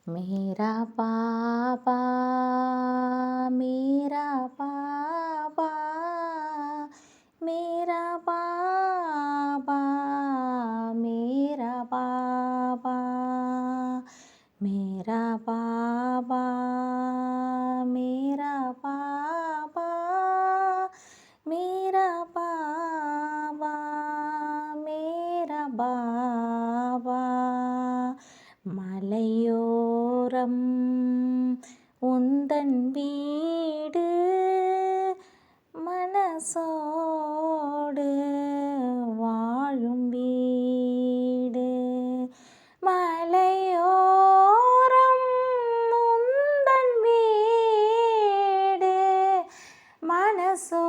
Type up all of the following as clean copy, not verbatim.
मेरा पापा मेरा पापा मेरा पापा मेरा पापा मेरा पापा मेरा पापा मेरा पापा मेरा பாபா மலையோரம் உந்தன் வீடு மனசோடு வாழும் வீடு மலையோரம் உந்தன் வீடு மனசோடு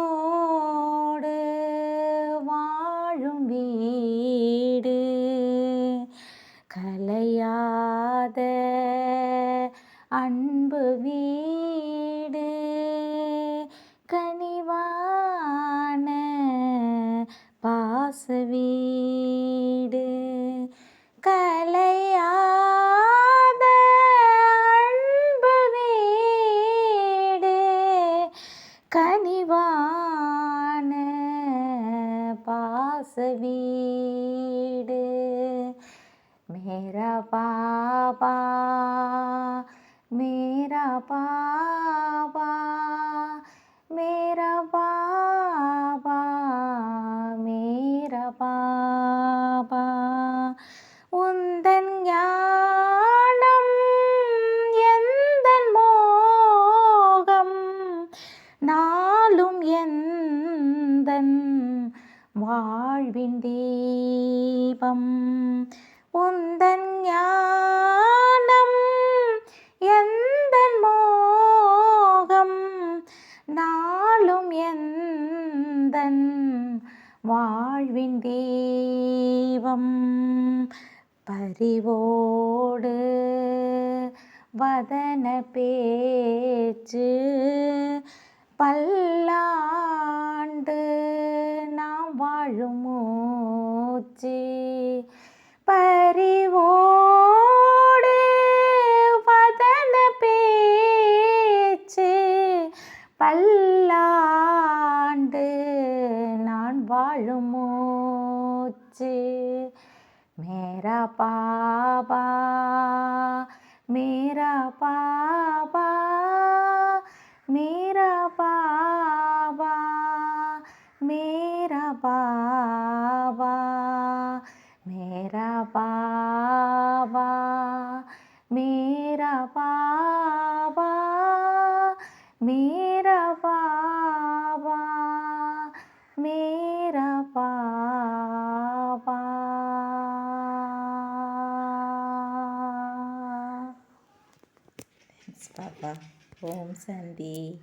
வாழும் வீடு கலையாத அன்பு வீடு கனிவான பாச வீடு கலையாத அன்பு வீடு கனிவான பாச வீடு मेरा पापा मेरा पापा मेरा पापा मेरा पापा உந்தன் ஞானம் எந்தன் மோகம் நாளும் எந்தன் வாழ்வின் தீபம் உந்தன் ஞானம் எந்தன் மோகம் நாளும் எந்தன் வாழ்வின் தீபம் பரிவோடு வதன பேச்சு பல்லாண்டு நாம் வாழும் மூச்சு பரிவோடு வதன பேச்சு பல்லாண்டு நான் வாழும் மூச்சு மேரா பாபா மேரா பாபா மேரா பாபா மேரா பாபா मेरा पापा मेरा पापा मेरा पापा मेरा पापा Thanks, Papa. Om Sandy.